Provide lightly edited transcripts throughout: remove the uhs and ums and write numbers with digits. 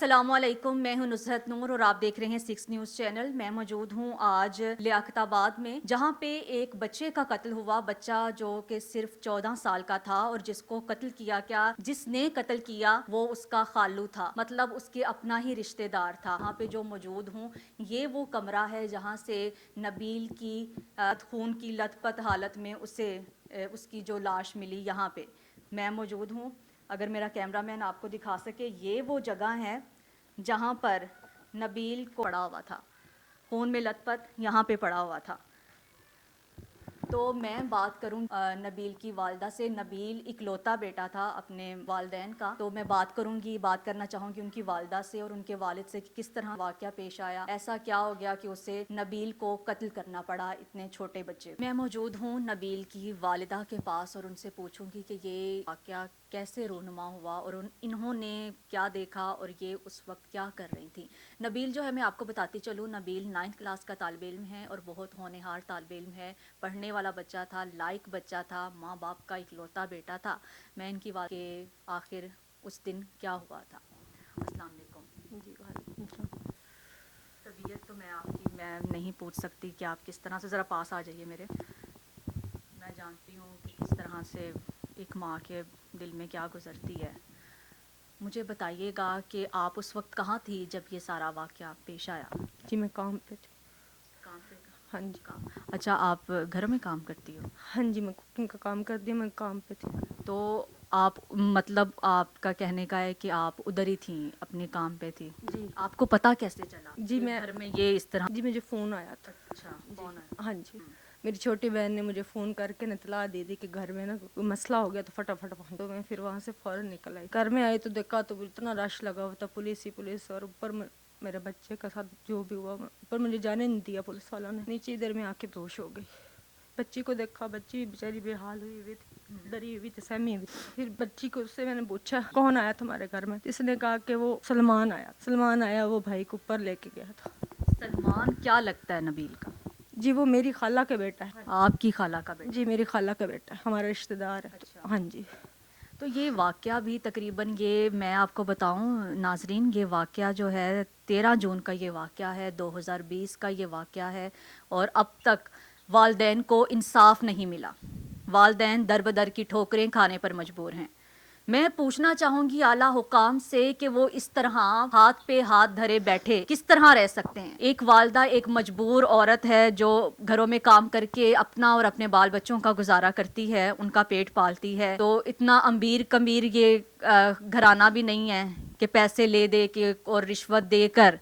السلام علیکم، میں ہوں نصرت نور اور آپ دیکھ رہے ہیں 6 نیوز چینل۔ میں موجود ہوں آج لیاقت آباد میں، جہاں پہ ایک بچے کا قتل ہوا، بچہ جو کہ صرف 14 سال کا تھا اور جس کو قتل کیا گیا، جس نے قتل کیا وہ اس کا خالو تھا، مطلب اس کے اپنا ہی رشتہ دار تھا۔ یہاں پہ جو موجود ہوں یہ وہ کمرہ ہے جہاں سے نبیل کی خون کی لت پت حالت میں اس کی جو لاش ملی، یہاں پہ میں موجود ہوں۔ اگر میرا کیمرہ مین آپ کو دکھا سکے، یہ وہ جگہ ہے جہاں پر نبیل کو پڑا ہوا تھا، خون میں لت پت یہاں پہ پڑا ہوا تھا۔ تو میں بات کروں نبیل کی والدہ سے۔ نبیل اکلوتا بیٹا تھا اپنے والدین کا، تو میں بات کرنا چاہوں گی ان کی والدہ سے اور ان کے والد سے کہ کس طرح واقعہ پیش آیا، ایسا کیا ہو گیا کہ اسے نبیل کو قتل کرنا پڑا اتنے چھوٹے بچے۔ میں موجود ہوں نبیل کی والدہ کے پاس اور ان سے پوچھوں گی کہ یہ واقعہ کیسے رونما ہوا اور انہوں نے کیا دیکھا اور یہ اس وقت کیا کر رہی تھی۔ نبیل جو ہے، میں آپ کو بتاتی چلوں، نبیل 9th کلاس کا طالب علم ہے اور بہت ہونہار طالب علم ہے، پڑھنے والا بچہ تھا، لائق بچہ تھا، ماں باپ کا اکلوتا بیٹا تھا۔ میں ان کی بات کہ آخر اس دن کیا ہوا تھا۔ السلام علیکم۔ جی وعلیکم السلام۔ طبیعت تو میں نہیں پوچھ سکتی کہ آپ کس طرح سے، ذرا پاس آ جائیے میرے۔ میں جانتی ہوں کہ کس طرح سے ایک ماں کے دل میں کیا گزرتی ہے۔ مجھے بتائیے گا کہ آپ اس وقت کہاں تھی جب یہ سارا واقعہ پیش آیا؟ جی میں کام پہ تھی۔ کام پہ؟ ہاں جی۔ اچھا، آپ گھر میں کام کرتی ہو؟ ہاں جی، میں کوکنگ کا کام کرتی ہوں، میں کام پہ تھی۔ تو آپ مطلب آپ کا کہنے کا ہے کہ آپ ادھر ہی تھیں، اپنے کام پہ تھی۔ جی آپ کو پتہ کیسے چلا جی کہ میں گھر میں یہ اس طرح؟ جی مجھے فون آیا تھا۔ اچھا، کون ہے؟ ہاں جی، میری چھوٹی بہن نے مجھے فون کر کے اطلاع دی تھی کہ گھر میں نا کوئی مسئلہ ہو گیا، تو فٹافٹ پہنچ۔ تو میں پھر وہاں سے فوراً نکل آئی۔ گھر میں آئی تو دیکھا تو اتنا رش لگا ہوا تھا، پولیس اور اوپر میرے بچے کا ساتھ جو بھی ہوا، اوپر مجھے جانے نہیں دیا پولیس والوں نے۔ نیچے ادھر میں آ کے بےہوش ہو گئی۔ بچی کو دیکھا، بچی بیچاری بے حال ہوئی تھی، ڈری ہوئی تھی، سہمی ہوئی تھی۔ پھر بچی کو سے میں نے پوچھا کون آیا تمہارے گھر میں؟ اس نے کہا کہ وہ سلمان آیا، وہ بھائی کو اوپر لے کے گیا تھا۔ سلمان کیا لگتا ہے نبیل کا؟ جی وہ میری خالہ کا بیٹا ہے۔ آپ کی خالہ کا بیٹا؟ جی میری خالہ کا بیٹا ہے، ہمارا رشتہ دار ہے۔ اچھا۔ ہاں جی۔ تو یہ واقعہ بھی تقریباً، یہ میں آپ کو بتاؤں ناظرین، یہ واقعہ جو ہے 13 جون کا یہ واقعہ ہے، 2020 کا یہ واقعہ ہے، اور اب تک والدین کو انصاف نہیں ملا۔ والدین در بدر کی ٹھوکریں کھانے پر مجبور ہیں۔ میں پوچھنا چاہوں گی اعلیٰ حکام سے کہ وہ اس طرح ہاتھ پہ ہاتھ دھرے بیٹھے کس طرح رہ سکتے ہیں؟ ایک والدہ ایک مجبور عورت ہے جو گھروں میں کام کر کے اپنا اور اپنے بال بچوں کا گزارا کرتی ہے، ان کا پیٹ پالتی ہے، تو اتنا امیر کمیر یہ گھرانہ بھی نہیں ہے کہ پیسے لے دے کے اور رشوت دے کر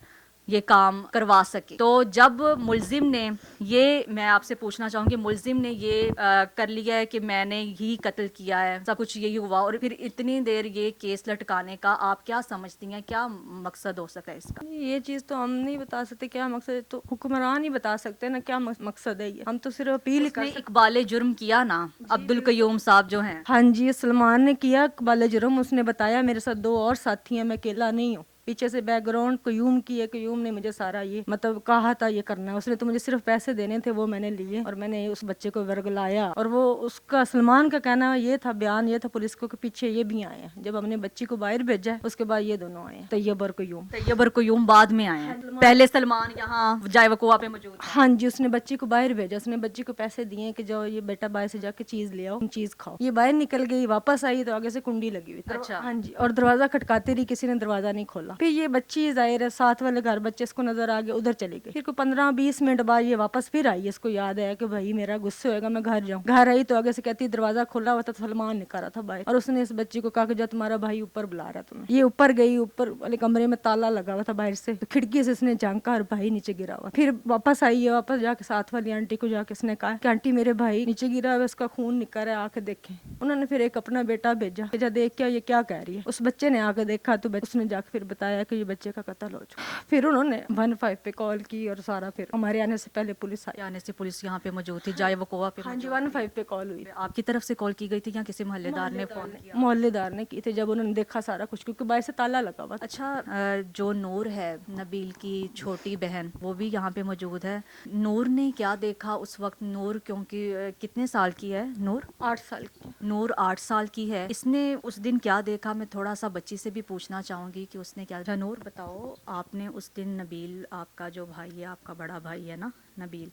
یہ کام کروا سکے۔ تو جب ملزم نے یہ، میں آپ سے پوچھنا چاہوں گی، ملزم نے یہ کر لیا ہے کہ میں نے ہی قتل کیا ہے، سب کچھ یہی ہوا، اور پھر اتنی دیر یہ کیس لٹکانے کا آپ کیا سمجھتی ہیں، کیا مقصد ہو سکتا ہے اس کا؟ یہ چیز تو ہم نہیں بتا سکتے کیا مقصد ہے، تو حکمران ہی بتا سکتے نا کیا مقصد ہے۔ یہ ہم تو صرف اپیل کر سکتے۔ اقبال جرم کیا نا، عبد القیوم صاحب جو ہیں؟ ہاں جی، سلمان نے کیا اقبال جرم۔ اس نے بتایا میرے ساتھ 2 اور ساتھی ہیں، میں اکیلا نہیں ہوں۔ پیچھے سے بیک گراؤنڈ قیوم کی ہے، قیوم نے مجھے سارا یہ مطلب کہا تھا یہ کرنا ہے۔ اس نے تو مجھے صرف پیسے دینے تھے، وہ میں نے لیے اور میں نے اس بچے کو ورگلایا۔ اور وہ اس کا سلمان کا کہنا یہ تھا، بیان یہ تھا پولیس کو کہ پیچھے یہ بھی آئے ہیں۔ جب ہم نے بچی کو باہر بھیجا ہے اس کے بعد یہ دونوں آئے ہیں، طیب اور قیوم بعد میں آئے ہیں، پہلے سلمان یہاں جائے وقوع پہ موجود ہے۔ ہاں جی، اس نے بچی کو باہر بھیجا، اس نے بچی کو پیسے دیے کہ جاؤ یہ بیٹا باہر سے جا کے چیز لے آؤ، چیز کھاؤ۔ یہ باہر نکل گئی، واپس آئی تو آگے سے کنڈی لگی ہوئی تھی۔ اچھا۔ ہاں جی، اور دروازہ کھٹکاتے رہی، کسی نے دروازہ نہیں کھولا۔ پھر یہ بچی ظاہر ہے ساتھ والے گھر بچے اس کو نظر آ گئے، ادھر چلی گئی۔ پھر کوئی 15-20 منٹ بعد یہ واپس پھر آئی، اس کو یاد آیا کہ بھائی میرا غصے ہوئے گا، میں گھر جاؤں۔ گھر آئی تو آگے سے کہتی دروازہ کھلا ہوا تھا، سلمان نکل رہا تھا باہر، اور اس نے اس بچی کو کہا کہ جا تمہارا بھائی اوپر بلا رہا تمہیں۔ یہ اوپر گئی، اوپر والے کمرے میں تالا لگا ہوا تھا باہر سے، تو کھڑکی سے اس نے جھانکا اور بھائی نیچے گرا ہوا۔ پھر واپس آئی ہے، واپس جا کے ساتھ والی آنٹی کو جا کے اس نے کہا کہ آنٹی میرے بھائی نیچے گرا ہوا ہے، اس کا خون نکل رہا ہے، آ کے دیکھیں۔ انہوں نے پھر ایک اپنا بیٹا بھیجا کہ جا دیکھ کیا یہ کیا کہہ رہی ہے۔ اس بچے نے آ کے دیکھا تو اس نے جا کے پھر بتایا کہ یہ بچے کا قتل ہو چکا۔ پھر انہوں نے 15 پہ کال کی اور سارا، پھر ہمارے آنے سے پہلے پولیس آئی۔ آنے سے پولیس یہاں پہ موجود تھی، جائے وقوع پہ؟ ہاں جی، 15 پہ کال ہوئی۔ آپ کی طرف سے کال کی گئی تھی یا کسی محلے دار نے فون کیا؟ محلے دار نے کی تھی، جب انہوں نے دیکھا سارا کچھ، کیونکہ باہر سے تالا لگا ہوا تھا۔ اچھا، جو نور ہے نبیل کی چھوٹی بہن، وہ بھی یہاں پہ موجود ہے۔ نور نے کیا دیکھا اس وقت؟ نور کیونکہ کتنے سال کی ہے نور؟ 8 سال کی۔ نور 8 سال کی ہے۔ اس نے اس دن کیا دیکھا؟ میں تھوڑا سا بچی سے بھی پوچھنا چاہوں گی کہ اس نے کیا क्या। अच्छा नूर बताओ, आपने उस दिन नबील, आपका जो भाई है, आपका बड़ा भाई है ना नबील,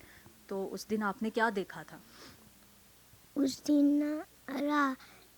तो उस दिन आपने क्या देखा था? उस दिन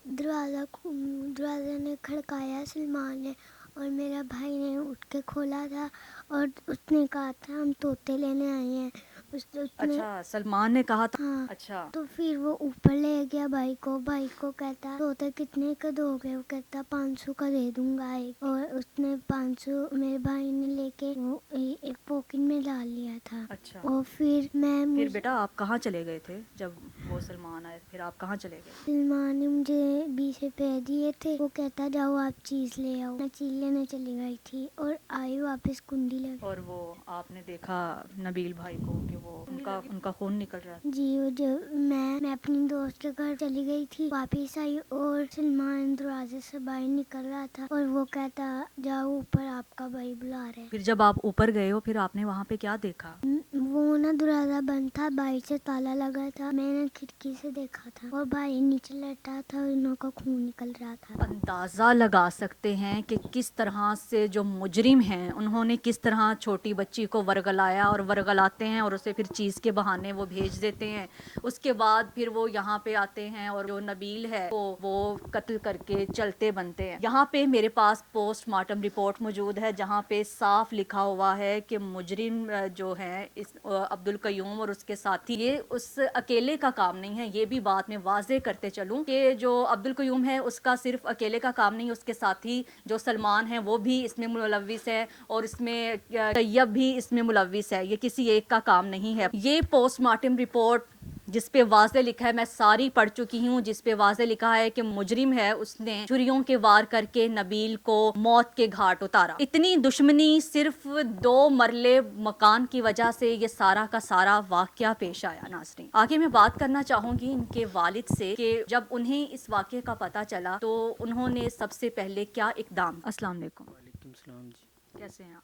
दरवाज़ा ने खड़काया सलमान ने, और मेरा भाई ने उठ के खोला था और उसने कहा था हम तोते लेने आए हैं। उसने अच्छा, सलमान ने कहा था। हाँ। अच्छा। तो फिर वो ऊपर ले गया भाई को कहता तोते कितने का दोगे? वो कहता 500 का दे दूंगा एक। और उसने 500 मेरे भाई ने लेके वो एक पॉकेट में डाल लिया था। अच्छा, और फिर फिर बेटा आप कहाँ चले गए थे जब वो सलमान आए? फिर आप कहाँ चले गए? सलमान ने मुझे 20 रुपए दिए थे। वो कहता जाओ आप चीज़ ले आओ। मैं चीज़ लेने चली गई थी और आई वापस कुंडी लगी। और वो आपने देखा नबील भाई को कि वो उनका खून निकल रहा था? जी, वो जब मैं अपनी दोस्त के घर चली गई थी, वापस आई और सलमान दरवाजे से बाहर निकल रहा था और वो कहता जाओ ऊपर आपका भाई बुला रहा है। फिर जब आप ऊपर गए हो, फिर आपने वहाँ पे क्या देखा? वो ना दरवाजा बंद था, बाहर से ताला लगा था। मैंने खिड़की से देखा था और भाई नीचे लेटा था और उनका खून निकल रहा था। अंदाज़ा लगा सकते हैं कि किस तरह से जो मुजरिम हैं उन्होंने किस तरह छोटी बच्ची को वर्गलाया, और वर्गलाते हैं और उसे फिर चीज़ के बहाने वो भेज देते हैं। उसके बाद फिर वो यहाँ पे आते हैं और जो नबील है वो कत्ल करके चलते बनते हैं। यहाँ पे मेरे पास पोस्टमार्टम रिपोर्ट मौजूद है जहाँ पे साफ लिखा हुआ है कि मुजरिम जो है इस अब्दुल कयूम और उसके साथी, ये उस अकेले का काम नहीं है। ये भी बात में वाजे करते चलूं कि जो अब्दुल कयूम है उसका सिर्फ अकेले का काम नहीं, उसके साथी जो सलमान है वो भी इसमें मुलव्विस है, और इसमें तैयब भी इसमें मुलव्विस है। ये किसी एक का काम नहीं है। ये पोस्टमार्टम रिपोर्ट जिस पे वाज़े लिखा है, मैं सारी पढ़ चुकी हूँ, जिस पे वाज़े लिखा है कि मुजरिम है उसने छुरियों के वार करके नबील को मौत के घाट उतारा। इतनी दुश्मनी सिर्फ 2 मरले मकान की वजह से ये सारा का सारा वाकया पेश आया। नाज़रीन, आगे मैं बात करना चाहूँगी इनके वालिद से कि जब उन्हें इस वाकये का पता चला तो उन्होंने सबसे पहले क्या इकदाम। अस्सलाम वालेकुम। वालेकुम सलाम जी। कैसे हैं आप?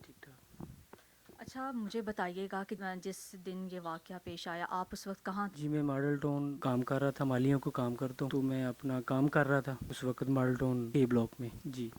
ठीक ठाक। अच्छा, मुझे बताइएगा कि जिस दिन ये वाकया पेश आया आप उस वक्त कहाँ थे? जी मैं मॉडल टाउन काम कर रहा था, मालियों को काम करता हूँ, तो मैं अपना काम कर रहा था उस वक्त मॉडल टाउन ए ब्लॉक में। जी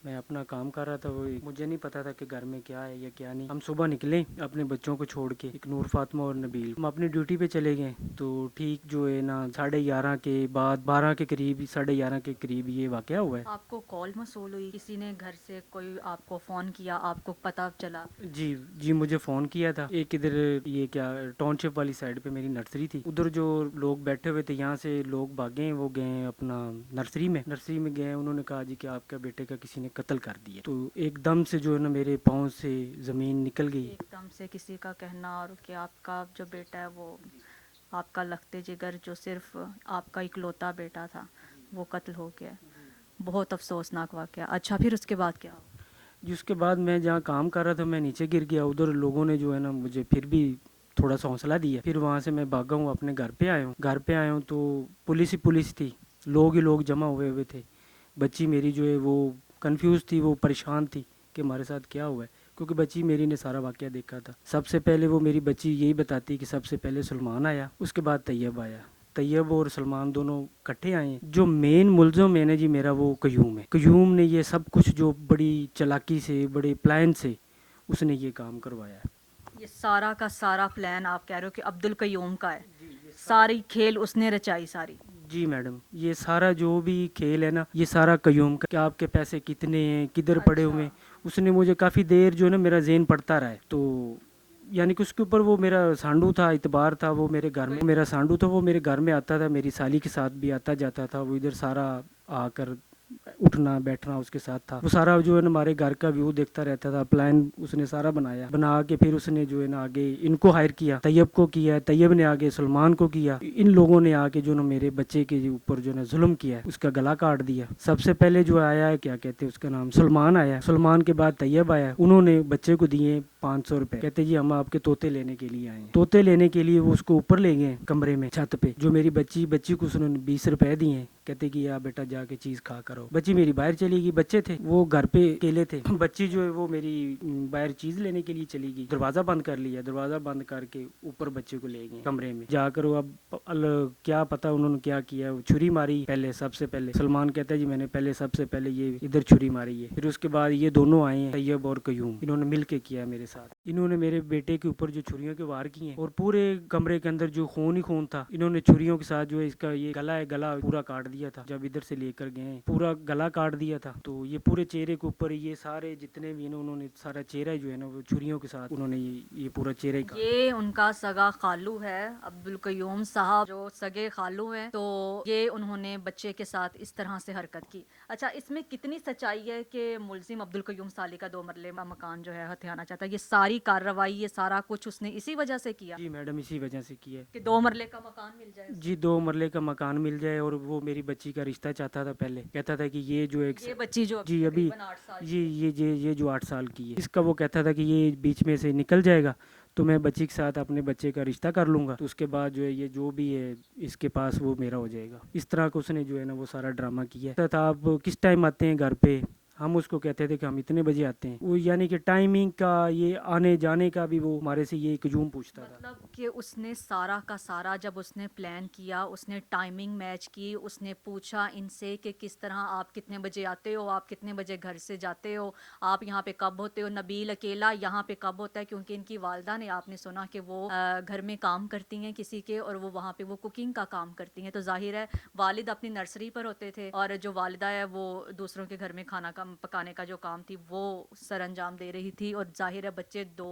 मैं अपना काम कर रहा था। वो मुझे नहीं पता था कि घर में क्या है या क्या नहीं। हम सुबह निकले अपने बच्चों को छोड़ के, एक नूर फातिमा और नबील। हम अपनी ड्यूटी पे चले गए तो ठीक जो है ना 11:30 के बाद 12 के करीब, 11:30 के करीब ये वाकया हुआ है। आपको कॉल मसूल हुई, किसी ने घर से कोई आपको फ़ोन किया, आपको पता चला? जी जी मुझे फ़ोन किया था। एक इधर ये क्या टाउनशिप वाली साइड पे मेरी नर्सरी थी, उधर जो लोग बैठे हुए थे, यहाँ से लोग भागे, वो गए अपना नर्सरी में गए। उन्होंने कहा जी कि आपके बेटे का किसी ने कत्ल कर दिया। तो एकदम से जो है ना मेरे पाँव से ज़मीन निकल गई। एकदम से किसी का कहना और कि आपका जो बेटा है वो आपका लखते जिगर, जो सिर्फ आपका इकलौता बेटा था, वो कत्ल हो गया। बहुत अफसोसनाक वाकया। अच्छा, फिर उसके बाद क्या हुआ? जी उसके बाद मैं जहाँ काम कर रहा था मैं नीचे गिर गया। उधर लोगों ने जो है ना मुझे फिर भी थोड़ा सा हौसला दिया। फिर वहाँ से मैं भागा हूँ, अपने घर पे आया हूँ तो पुलिस ही पुलिस थी, लोग ही लोग जमा हुए थे। बच्ची मेरी जो है वो कंफ्यूज थी, वो परेशान थी कि हमारे साथ क्या हुआ है, क्योंकि बच्ची मेरी ने सारा वाकया देखा था। सबसे पहले वो मेरी बच्ची यही बताती कि सबसे पहले सलमान आया, उसके बाद तैयब आया। तैयब और सलमान दोनों इकट्ठे आए। जो मेन मुलज़िम है ना जी मेरा, वो कयूम है। कयूम ने ये सब कुछ जो बड़ी चालाकी से, बड़े प्लान से उसने ये काम करवाया है। ये सारा का सारा प्लान आप कह रहे हो कि अब्दुल कयूम का है? सारी खेल उसने रचाई सारी? जी मैडम, ये सारा जो भी खेल है ना ये सारा कयूम का। क्या आपके पैसे कितने हैं, किधर पड़े हुए हैं, उसने मुझे काफ़ी देर जो है ना मेरा ज़हन पड़ता रहा है। तो यानी कि उसके ऊपर वो मेरा सांडू था, इतबार था, वो मेरे घर में मेरा सांडू था, वो मेरे घर में आता था, मेरी साली के साथ भी आता जाता था। वो इधर सारा आकर उठना बैठना उसके साथ था। वो सारा जो है ना हमारे घर का व्यू देखता रहता था। प्लान उसने सारा बना के फिर उसने जो है ना आगे इनको हायर किया, तैयब को किया, तैयब ने आगे सलमान को किया। इन लोगों ने आके जो ना मेरे बच्चे के ऊपर जो ना जुल्म किया है, उसका गला काट दिया। सबसे पहले जो आया है क्या कहते हैं उसका नाम सलमान आया, सलमान के बाद तैयब आया। उन्होंने बच्चे को दिए 500 रुपए। कहते जी हम आपके तोते लेने के लिए आए हैं। तोते लेने के लिए वो उसको ऊपर ले गए कमरे में छत पे। जो मेरी बच्ची को उन्होंने 20 रुपए दिए हैं। कहते कि या बेटा जाके चीज खा करो। बच्ची मेरी बाहर चली गई, बच्चे थे वो घर पे अकेले थे। बच्ची जो है वो मेरी बाहर चीज लेने के लिए चली गई। दरवाजा बंद कर लिया, दरवाजा बंद करके ऊपर बच्चे को ले गए कमरे में जाकर। वो अब क्या पता उन्होंने क्या किया, छुरी मारी पहले। सबसे पहले सलमान कहता है जी मैंने पहले सबसे पहले ये इधर छुरी मारी है। फिर उसके बाद ये दोनों आए हैं, तैयब और कयूम, इन्होंने मिल के किया मेरे साथ। इन्होंने मेरे बेटे के ऊपर जो छुरियों के वार किए और पूरे कमरे के अंदर जो खून ही खून था, इन्होंने छुरियों के साथ जो है इसका ये गला है, गला पूरा काट दिया था। जब इधर से लेकर गए पूरा गला काट दिया था। तो ये पूरे चेहरे के ऊपर ये सारे जितने भी उन्होंने सारा चेहरा जो है ना वो छुरियों के साथ उन्होंने ये पूरा चेहरा ही काट। ये उनका सगा खालू है अब्दुल कयूम साहब, जो सगे खालू हैं। तो ये उन्होंने बच्चे के साथ इस तरह से हरकत की। अच्छा, इसमें कितनी सच्चाई है कि मुलजिम अब्दुल कयूम साली का 2 मरले का मकान जो है हथियाना चाहता है? ये सारी कार्रवाई, ये सारा कुछ उसने इसी वजह से किया जी मैडम, इसी वजह से किया है कि 2 मरले का मकान मिल जाए? जी, 2 मरले का मकान मिल जाए। और वो मेरी बच्ची का रिश्ता चाहता था पहले। कहता था कि ये जो एक ये बच्ची जो जी अभी तकरीबन 8 साल ये जो 8 साल की है, इसका वो कहता था कि ये बीच में से निकल जाएगा तो मैं बच्ची के साथ अपने बच्चे का रिश्ता कर लूँगा। तो उसके बाद जो है ये जो भी है इसके पास वो मेरा हो जाएगा। इस तरह का उसने जो है ना वो सारा ड्रामा किया। कहता था आप किस टाइम आते हैं घर पे? हम उसको कहते थे कि हम इतने बजे आते हैं। वो यानी कि टाइमिंग का, ये आने जाने का भी वो हमारे से ये कजूम पूछता था। मतलब कि उसने सारा का सारा जब उसने प्लान किया, उसने टाइमिंग मैच की, उसने पूछा इनसे कि किस तरह आप कितने बजे आते हो, आप कितने बजे घर से जाते हो, आप यहाँ पे कब होते हो, नबील अकेला यहाँ पे कब होता है? क्योंकि इनकी वालदा ने, आपने सुना कि वो घर में काम करती हैं किसी के, और वो वहाँ पे वो कुकिंग का काम करती हैं। तो जाहिर है वालिद अपनी नर्सरी पर होते थे और जो वालिदा है वो दूसरों के घर में खाना पकाने का जो काम थी वो सर अंजाम दे रही थी। और जाहिर है बच्चे 2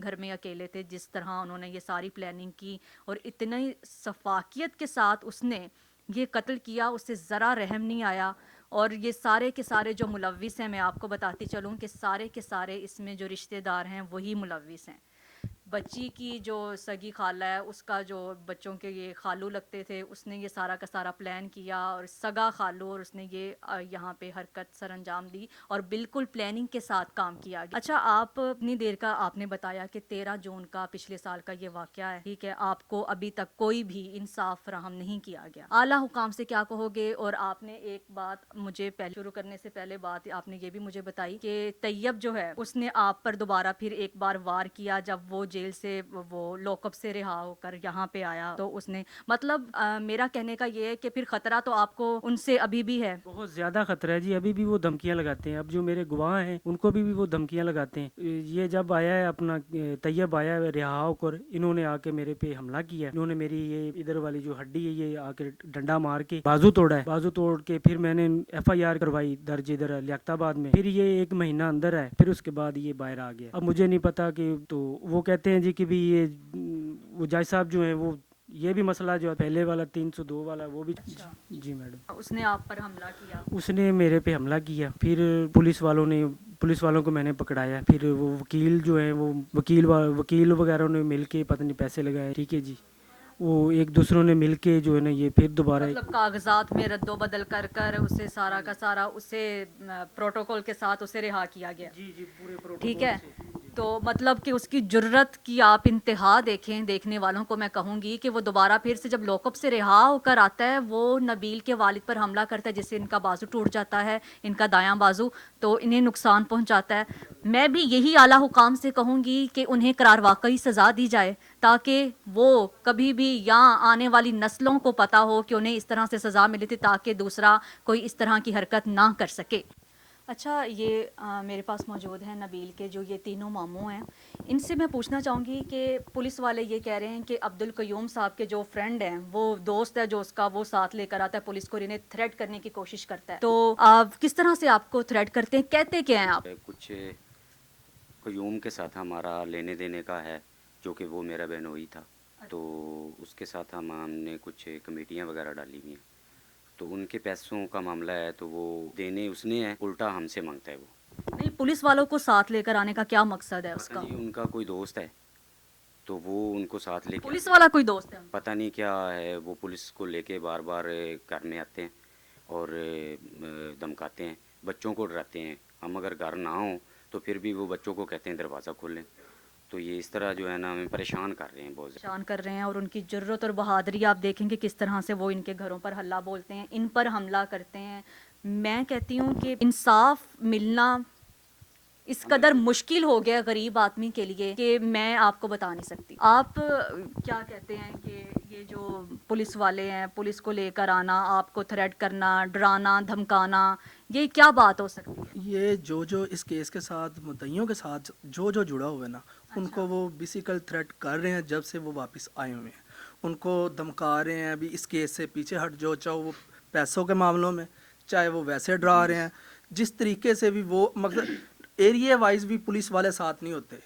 घर में अकेले थे। जिस तरह उन्होंने ये सारी प्लानिंग की और इतनी सफाकियत के साथ उसने ये कत्ल किया, उससे ज़रा रहम नहीं आया। और ये सारे के सारे जो मुलव्विस हैं, मैं आपको बताती चलूँ कि सारे के सारे इसमें जो रिश्तेदार हैं वही मुलव्विस हैं। बच्ची की जो सगी खाला है, उसका जो बच्चों के ये खालू लगते थे, उसने ये सारा का सारा प्लान किया। और सगा खालू, और उसने ये यहाँ पे हरकत सर अंजाम दी और बिल्कुल प्लानिंग के साथ काम किया गया। अच्छा, आप इतनी देर का आपने बताया कि 13 जून का पिछले साल का ये वाक़या है, ठीक है? आपको अभी तक कोई भी इंसाफ फराहम नहीं किया गया। आला हुकाम से क्या कहोगे? और आपने एक बात मुझे पहले शुरू करने से पहले बात आपने ये भी मुझे बताई कि तैयब जो है उसने आप पर दोबारा फिर एक बार वार किया जब वो जेल से, वो लॉकअप से रिहा होकर यहाँ पे आया। तो उसने मतलब मेरा कहने का ये है कि फिर खतरा तो आपको उनसे अभी भी है? बहुत ज्यादा खतरा है जी। अभी भी वो धमकियां लगाते हैं। अब जो मेरे गवाह हैं उनको भी वो धमकियां लगाते हैं। ये जब आया है अपना तैयब आया है रिहा होकर, इन्होंने आके मेरे पे हमला किया। इन्होंने मेरी ये इधर वाली जो हड्डी है ये आके डंडा मार के बाजू तोड़ा है। बाजू तोड़ के फिर मैंने FIR करवाई दर्ज इधर लियाकताबाद में। फिर ये 1 महीना अंदर है, फिर उसके बाद ये बाहर आ गया। अब मुझे नहीं पता कि, तो वो कहते हैं जी कि भी ये वो जज साहब जो है वो ये भी मसला जो है पहले वाला 302 वाला वो भी। अच्छा। जी मैडम, उसने आप पर हमला किया? उसने मेरे पे हमला किया। फिर पुलिस वालों को मैंने पकड़ाया। फिर वो वकील जो है वो वकील वगैरह ने मिल के पता नहीं पैसे लगाए, ठीक है जी। वो एक दूसरों ने मिल के जो है ना ये फिर दोबारा मतलब कागजात में रद्दो बदल कर कर उसे सारा का सारा उसे प्रोटोकॉल के साथ उसे रिहा किया गया। जी पूरे प्रोटोकॉल ठीक है, से। तो मतलब कि उसकी जुर्रत की आप इंतहा देखें। देखने वालों को मैं कहूँगी कि वो दोबारा फिर से जब लॉकअप से रिहा होकर आता है, वो नबील के वालिद पर हमला करता है, जिससे इनका बाजू टूट जाता है, इनका दायां बाजू, तो इन्हें नुकसान पहुंचाता है। मैं भी यही आला हुकाम से कहूँगी कि उन्हें करार वाकई सज़ा दी जाए, ताकि वो कभी भी यहाँ आने वाली नस्लों को पता हो कि उन्हें इस तरह से सज़ा मिली थी, ताकि दूसरा कोई इस तरह की हरकत ना कर सके। अच्छा, ये मेरे पास मौजूद हैं नबील के जो ये तीनों मामू हैं। इनसे मैं पूछना चाहूँगी कि पुलिस वाले ये कह रहे हैं कि अब्दुल कयूम साहब के जो फ्रेंड हैं, वो दोस्त है जो उसका, वो साथ लेकर आता है पुलिस को, इन्हें थ्रेट करने की कोशिश करता है। तो आप किस तरह से आपको थ्रेट करते हैं, कहते क्या हैं आप? कुछ कयूम के साथ हमारा लेने देने का है, जो कि वो मेरा बहनोई था। तो उसके साथ हमने कुछ कमेटियाँ वगैरह डाली हुई हैं। तो उनके पैसों का मामला है, तो वो देने उसने है, उल्टा हमसे मांगता है वो। नहीं, पुलिस वालों को साथ लेकर आने का क्या मकसद है उसका? पता नहीं, उनका कोई दोस्त है तो वो उनको साथ लेके पुलिस वाला कोई दोस्त है? पता नहीं क्या है। वो पुलिस को लेके बार बार घर में आते हैं और धमकाते हैं, बच्चों को डराते हैं। हम अगर घर ना हो तो फिर भी वो बच्चों को कहते हैं दरवाज़ा खोलें। तो ये इस तरह जो है ना हमें परेशान कर रहे हैं बहुत ज़्यादा। परेशान कर रहे हैं, और उनकी जुर्रत और बहादुरी आप देखेंगे किस तरह से वो इनके घरों पर हल्ला बोलते हैं, इन पर हमला करते हैं। मैं कहती हूँ कि इंसाफ मिलना इस कदर मुश्किल हो गया गरीब आदमी के लिए कि मैं आपको बता नहीं सकती। आप क्या कहते हैं कि ये जो पुलिस वाले हैं, पुलिस को लेकर आना, आपको थ्रेट करना, डराना धमकाना, ये क्या बात हो सकती है? ये जो इस केस के साथ मुद्दइयों के साथ जो जुड़ा हुआ है ना, उनको वो बेसिकल थ्रेट कर रहे हैं जब से वो वापस आए हुए हैं। उनको धमका रहे हैं अभी इस केस से पीछे हट जाओ, चाहे वो पैसों के मामलों में, चाहे वो वैसे डरा रहे हैं। जिस तरीके से भी वो मतलब एरिया वाइज भी पुलिस वाले साथ नहीं होते,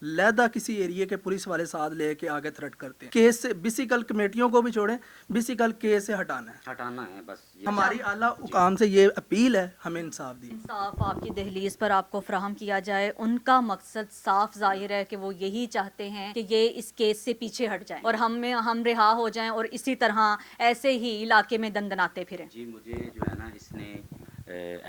लहदा किसी एरिया के पुलिस वाले साथ लेके आगे थ्रेट करते हैं। केस से बेसिकल कमेटियों को भी छोड़ें, बेसिकल केस से हटाना है। हटाना है बस ये। हमारी आला हुकाम से ये अपील है, हमें इंसाफ दी। इंसाफ आपकी दहलीज पर आपको फराहम किया जाए। उनका मकसद साफ जाहिर है कि वो यही चाहते हैं कि ये इस केस से पीछे हट जाएं और हम रिहा हो जाएं और इसी तरह ऐसे ही इलाके में दंदनाते फिरें। जी मुझे जो है ना इसने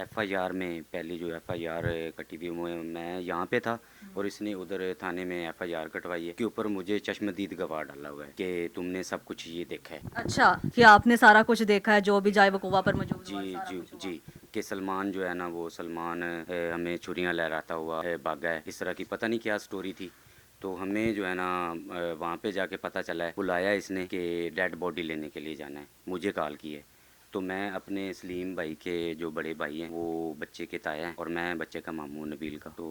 FIR में पहली जो FIR कटी हुई मैं यहाँ पे था और इसने उधर थाने में FIR कटवाई है, के ऊपर मुझे चश्मदीद गवाह डाला हुआ है कि तुमने सब कुछ ये देखा है। अच्छा, कि आपने सारा कुछ देखा है जो भी जाए वकूवा पर मौजूद हुआ, जी सारा जी कुछ हुआ। जी कि सलमान जो है ना वो सलमान हमें छुरियाँ लहराता हुआ भागा है, इस तरह की पता नहीं क्या स्टोरी थी। तो हमें जो है ना वहाँ पे जाके पता चला है, बुलाया इसने कि डेड बॉडी लेने के लिए जाना है, मुझे कॉल की है। तो मैं अपने सलीम भाई के जो बड़े भाई हैं वो बच्चे के ताया हैं और मैं बच्चे का मामू नबील का, तो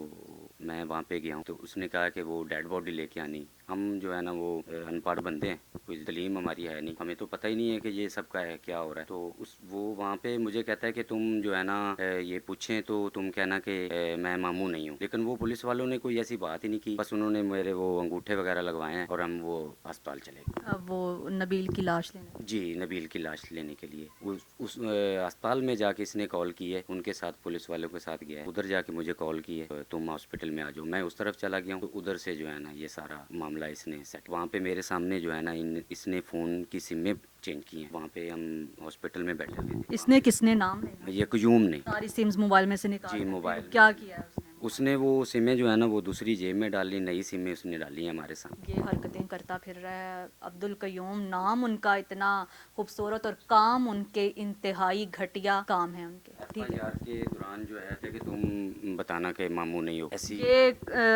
मैं वहाँ पे गया हूँ। तो उसने कहा कि वो डेड बॉडी लेके आनी। हम जो है ना वो अनपढ़ बंदे हैं, कोई तलीम हमारी है नहीं, हमें तो पता ही नहीं है कि ये सब का है क्या हो रहा है। तो वो वहाँ पे मुझे कहता है कि तुम जो है ना ये पूछें तो तुम कहना कि मैं मामू नहीं हूँ। लेकिन वो पुलिस वालों ने कोई ऐसी बात ही नहीं की, बस उन्होंने मेरे वो अंगूठे वगैरह लगवाए हैं और हम वो अस्पताल चले गए। अब वो नबील की लाश लेने। जी नबील की लाश लेने के लिए उस अस्पताल में जाके इसने कॉल की है, उनके साथ पुलिस वालों के साथ गया है, उधर जाके मुझे कॉल की है तो तुम हॉस्पिटल में आ जाओ। मैं उस तरफ चला गया हूँ, तो उधर से जो है ना ये सारा मामला इसने सेट, वहाँ पे मेरे सामने जो है ना इसने फ़ोन की सिमें चेंज की हैं। वहाँ पे हम हॉस्पिटल में बैठे हुए थे। इसने किसने नाम लेना? ये क्यूम ने सारी सिम्स मोबाइल में से निकाल जी, कर मोबाइल फिर क्या किया है उसने? उसने वो सिमें जो है ना वो दूसरी जेब में डाली, नई सिमें उसने डाली हैं हमारे सामने। ये हरकतें करता फिर रहा है अब्दुल कयूम, नाम उनका इतना खूबसूरत और काम उनके इंतहाई घटिया काम है उनके। ठीक है, FIR के दौरान जो है कि तुम बताना कि मामू नहीं हो, ऐसी ये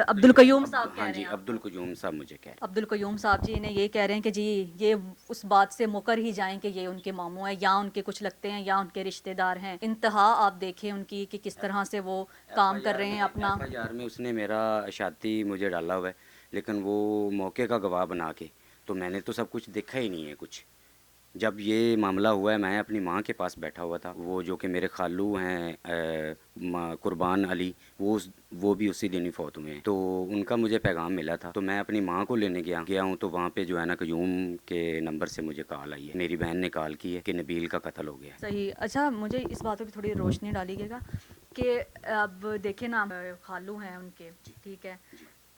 अब्दुल कयूम साहब कह हाँ रहे जी हैं। अब्दुल कयूम साहब मुझे कह रहे हैं। अब्दुल कयूम साहब जी इन्हें ये कह रहे हैं कि जी ये उस बात से मुकर ही जाएं कि ये उनके मामू हैं या उनके कुछ लगते हैं या उनके रिश्तेदार हैं। इंतहा आप देखें उनकी कि किस तरह से वो काम कर रहे हैं अपना। FIR में उसने मेरा शादी मुझे डाला हुआ है, लेकिन वो मौके का गवाह बना के, तो मैंने तो सब कुछ देखा ही नहीं है कुछ। जब ये मामला हुआ है मैं अपनी माँ के पास बैठा हुआ था, वो जो कि मेरे खालू हैं कुर्बान अली, वो भी उसी दिन ही फौत हुए हैं। तो उनका मुझे पैगाम मिला था, तो मैं अपनी माँ को लेने गया हूँ। तो वहाँ पे जो है ना कयूम के नंबर से मुझे कॉल आई है, मेरी बहन ने कॉल की है कि नबील का कत्ल हो गया है। सही। अच्छा, मुझे इस बात पर थोड़ी रोशनी डालिएगा कि अब देखे ना खालू हैं उनके, ठीक है,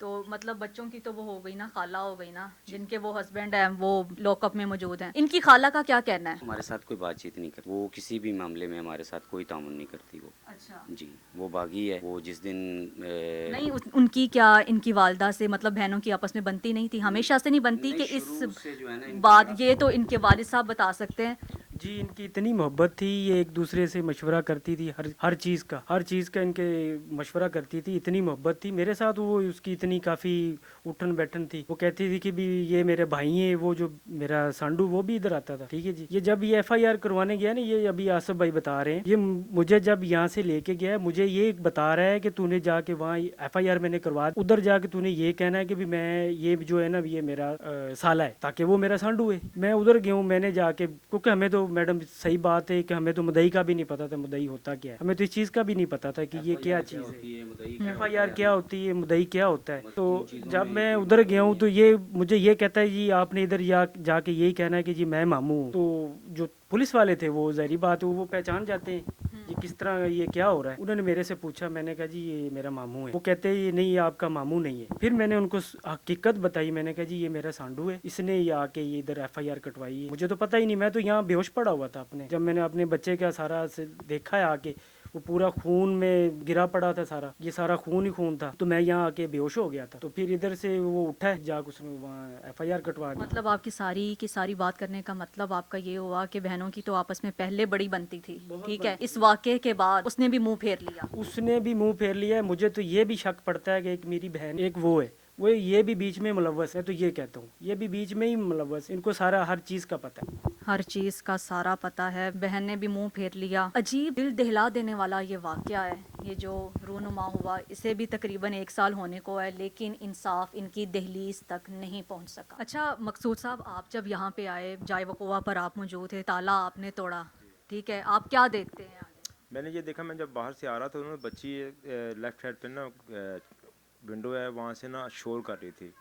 तो मतलब बच्चों की तो वो हो गई ना, खाला हो गई ना, जिनके वो हस्बैंड हैं वो लॉकअप में मौजूद हैं। इनकी खाला का क्या कहना है? हमारे साथ कोई बातचीत नहीं करती, वो किसी भी मामले में हमारे साथ कोई तामुन नहीं करती वो। अच्छा, जी वो बागी है। वो जिस दिन नहीं उनकी क्या इनकी वालदा से मतलब बहनों की आपस में बनती नहीं थी, हमेशा से नहीं बनती नहीं, कि शुरू इस से जो है ना इनकी बात, ये तो इनके वालिद साहब बता सकते हैं। जी इनकी इतनी मोहब्बत थी, ये एक दूसरे से मशवरा करती थी, हर चीज़ का इनके मशवरा करती थी। इतनी मोहब्बत थी मेरे साथ, वो उसकी इतनी काफ़ी उठन बैठन थी। वो कहती थी कि भी ये मेरे भाई हैं, वो जो मेरा सांडू वो भी इधर आता था। ठीक है जी, ये जब ये FIR करवाने गया ना, ये अभी आसफ भाई बता रहे हैं, ये मुझे जब यहाँ से लेके गया, मुझे ये बता रहा है कि तूने जाके वहाँ FIR मैंने करवा, उधर जाके तूने ये कहना है कि भी मैं ये जो है ना ये मेरा साला है, ताकि वो मेरा सांडू है। मैं उधर गया हूँ, मैंने जाके, क्योंकि हमें तो मैडम सही बात है कि हमें तो मुदई का भी नहीं पता था मुदई होता क्या है, हमें तो इस चीज़ का भी नहीं पता था कि ये क्या चीज़ है, FIR क्या होती है, मुदई क्या होता है। तो जब मैं उधर गया हूँ तो ये मुझे ये कहता है जी आपने इधर जाके यही कहना है कि जी मैं मामू हूँ। तो जो पुलिस वाले थे वो ज़ाहिर बात है वो पहचान जाते हैं ये किस तरह ये क्या हो रहा है। उन्होंने मेरे से पूछा, मैंने कहा जी ये मेरा मामू है। वो कहते हैं ये नहीं, ये आपका मामू नहीं है। फिर मैंने उनको हकीकत बताई, मैंने कहा जी ये मेरा सांडू है, इसने ये आके ये इधर FIR कटवाई है। मुझे तो पता ही नहीं, मैं तो यहाँ बेहोश पड़ा हुआ था अपने। जब मैंने अपने बच्चे का सारा से देखा है आके, वो पूरा खून में गिरा पड़ा था सारा, ये सारा खून ही खून था। तो मैं यहाँ आके बेहोश हो गया था। तो फिर इधर से वो उठा है, जाकर उसने वहाँ FIR कटवा दी। मतलब आपकी सारी की सारी बात करने का मतलब आपका ये हुआ कि बहनों की तो आपस में पहले बड़ी बनती थी, ठीक है, इस वाक़े के बाद उसने भी मुंह फेर लिया। उसने भी मुंह फेर लिया है। मुझे तो ये भी शक पड़ता है कि एक मेरी बहन, एक वो है, वो ये भी बीच में मुलव्वस है। तो ये कहता हूँ ये भी बीच में ही मुलव्वस है, इनको सारा हर चीज़ का पता है। हर चीज़ का सारा पता है, बहन ने भी मुंह फेर लिया। अजीब दिल दहला देने वाला ये वाक़या है, ये जो रूनुमा हुआ। इसे भी तकरीबन 1 साल होने को है, लेकिन इंसाफ इनकी दहलीज तक नहीं पहुंच सका। अच्छा मकसूद साहब, आप जब यहाँ पे आए, जाए वक़ुआ पर आप मौजूद थे, ताला आपने तोड़ा, ठीक है, आप क्या देखते हैं? मैंने ये देखा, मैं जब बाहर से आ रहा था, उन्होंने बच्ची लेफ़्ट साइड पे ना विंडो है, वहाँ से ना शोर कर रही थी।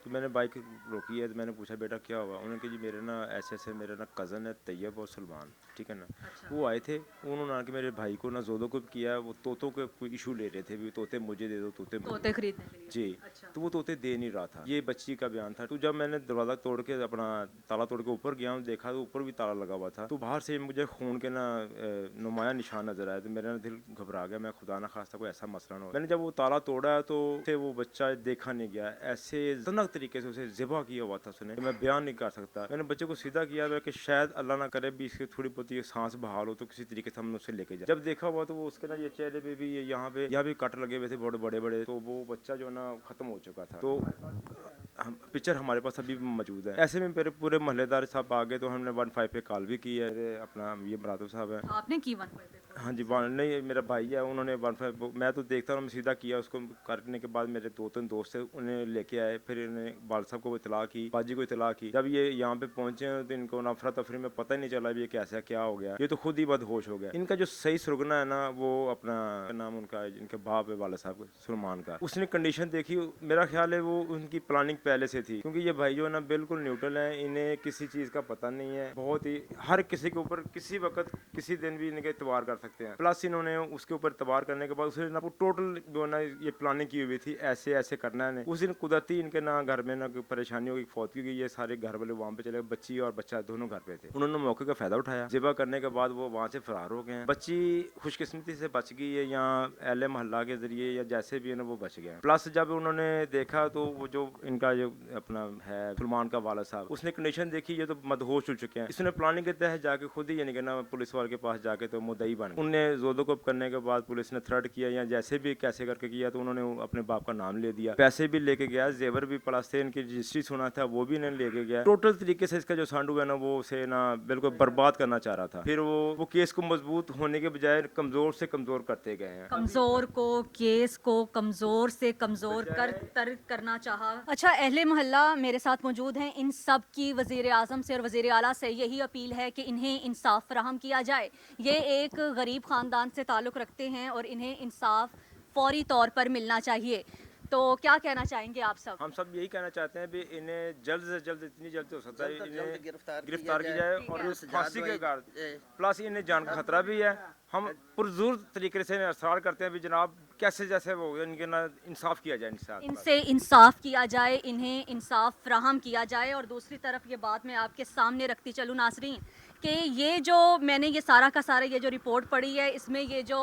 तो मैंने बाइक रोकी है, तो मैंने पूछा बेटा क्या हुआ। उन्होंने कहा जी मेरे ना ऐसे मेरे ना कज़न है तैयब और सलमान, ठीक है ना। वो आए थे, उन्होंने आके मेरे भाई को ना जोदो को किया। वो तोतों के कोई इशू ले रहे थे, भी तोते मुझे दे दो, तोते खरीदने के लिए? जी। अच्छा। तो वो तोते दे नहीं रहा था, ये बच्ची का बयान था। तो जब मैंने दरवाज़ा तोड़ के अपना ताला तोड़ के ऊपर गया, देखा तो ऊपर भी ताला लगा हुआ था। तो बाहर से मुझे खून के ना नुमाया निशान नजर आया। तो मेरा दिल घबरा गया, मैं खुदा ना खास्ता कोई ऐसा मसला ना हो। मैंने जब वो ताला तोड़ा तो वो बच्चा देखा नहीं गया, ऐसे जनक तरीके से उसे ज़िबा किया हुआ था उसने, मैं बयान नहीं कर सकता। मैंने बच्चे को सीधा किया कि शायद अल्लाह ना करे भी इसकी थोड़ी बहुत ये सांस बहाल हो, तो किसी तरीके से हम उसे लेके जाए। जब देखा हुआ तो वो उसके ना ये चेहरे पे भी यहाँ भी कट लगे हुए थे बड़े बड़े। तो वो बच्चा जो ना खत्म हो चुका था। तो पिक्चर हमारे पास अभी भी मौजूद है। ऐसे में मेरे पूरे मोहल्लेदार साहब आ गए, तो हमने 15 पे कॉल भी की है। अपना ये मरातब साहब है, आपने की 15 पे? हाँ जी, नहीं मेरा भाई है, उन्होंने 15 मैं तो देखता हूँ, सीधा किया। उसको करने के बाद मेरे 2-3 दोस्त थे, उन्हें लेके आए। फिर इन्हें बाल साहब को इतला की, बाजी को इतला की। जब ये यहाँ पे पहुंचे तो इनको अफरा तफरी में पता ही नहीं चला भी ये कैसा क्या हो गया। ये तो खुद ही बदहोश हो गया। इनका जो सही सुरगना है ना, वो अपना नाम उनका इनके बाप है वाले साहब सलमान का। उसने कंडीशन देखी, मेरा ख्याल है वो उनकी प्लानिंग पहले से थी, क्योंकि ये भाई जो है ना बिल्कुल न्यूट्रल है, इन्हें किसी चीज़ का पता नहीं है। बहुत ही हर किसी के ऊपर किसी वक्त किसी दिन भी इनके एतबार कर सकते हैं। प्लस इन्होंने उसके ऊपर एतबार करने के बाद उसने ना टोटल जो है ना ये प्लानिंग की हुई थी, ऐसे ऐसे करना है। उस दिन कुदरती इनके ना घर में ना परेशानी होगी, फौत की गई। ये सारे घर वाले वहाँ पे चले, बच्ची और बच्चा दोनों घर पे थे। उन्होंने मौके का फायदा उठाया, ज़िबा करने के बाद वो वहाँ से फरार हो गए हैं। बच्ची खुशकिस्मती से बच गई है, या अहले मोहल्ला के जरिए या जैसे भी है ना वो बच गए। प्लस जब उन्होंने देखा तो वो जो इनका जो अपना है सलमान का वाला साहब, उसने कंडीशन देखी, ये तो मदहोश हो चुके हैं। इसने प्लानिंग के तहत जाके खुद ही यानी कि ना पुलिस वाले के पास जाके तो मुद्दई बन गए। उनने जोदोकोप करने के बाद पुलिस ने थ्रेट किया या जैसे भी कैसे करके किया, तो उन्होंने अपने बाप का नाम ले दिया, पैसे भी लेके गया, जेवर भी प्लस थे, इनकी रजिस्ट्री सुना था वो भी इन्हें लेके गया। टोटल तरीके से इसका जो सांडू है ना वो उसे ना बिल्कुल बर्बाद करना चाह रहा था। फिर वो केस को मजबूत होने के बजाय कमजोर से कमजोर करते गए हैं। कमजोर को, केस को कमजोर से कमजोर करना चाहा। अच्छा, अहले मोहल्ला मेरे साथ मौजूद हैं। इन सब की वज़ीर आज़म से और वज़ीर आला से यही अपील है कि इन्हें इंसाफ फराहम किया जाए। ये एक गरीब ख़ानदान से ताल्लुक़ रखते हैं और इन्हें इंसाफ फौरी तौर पर मिलना चाहिए। तो क्या कहना चाहेंगे आप सब? हम सब यही कहना चाहते हैं भी इन्हें जल्द से जल्द, इतनी जल्द हो सकता है इन्हें गिरफ्तार की जाए और फांसी के गार। प्लस इन्हें जान का खतरा भी है। हम पुरजोर तरीके से असरार करते हैं भी जनाब कैसे जैसे वो इनके ना इंसाफ किया जाए, इनसे इंसाफ किया जाए, इन्हें इंसाफ फराहम किया जाए। और दूसरी तरफ ये बात मैं आपके सामने रखती चलूँ नाज़रीन, कि ये जो मैंने ये सारा का सारा ये जो रिपोर्ट पढ़ी है, इसमें ये जो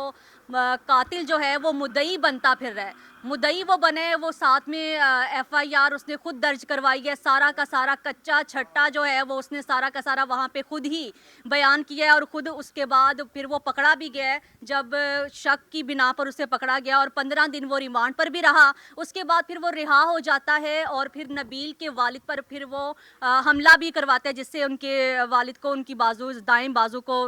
कातिल जो है वो मुद्दई बनता फिर रहा है। मुद्दई वो बने, वो साथ में FIR उसने खुद दर्ज करवाई है। सारा का सारा कच्चा छट्टा जो है वो उसने सारा का सारा वहाँ पे खुद ही बयान किया है और खुद उसके बाद फिर वो पकड़ा भी गया है। जब शक की बिना पर उसे पकड़ा गया और 15 दिन वो रिमांड पर भी रहा, उसके बाद फिर वो रिहा हो जाता है और फिर नबील के वालिद पर फिर वो हमला भी करवाते हैं, जिससे उनके वालिद को उनकी बाजू, दाएं बाजू को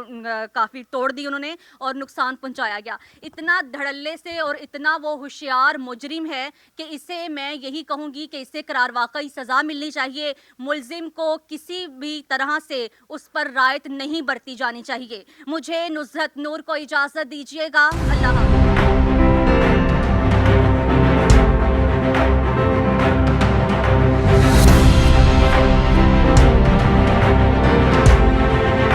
काफ़ी तोड़ दी उन्होंने और नुकसान पहुंचाया गया। इतना धड़ल्ले से और इतना वो होशियार मुजरिम है कि इसे मैं यही कहूँगी कि इसे करार वाकई सज़ा मिलनी चाहिए। मुलजिम को किसी भी तरह से उस पर रायत नहीं बरती जानी चाहिए। मुझे नुज़हत नूर को इजाज़त दीजिएगा। अल्लाह हाफ़िज़।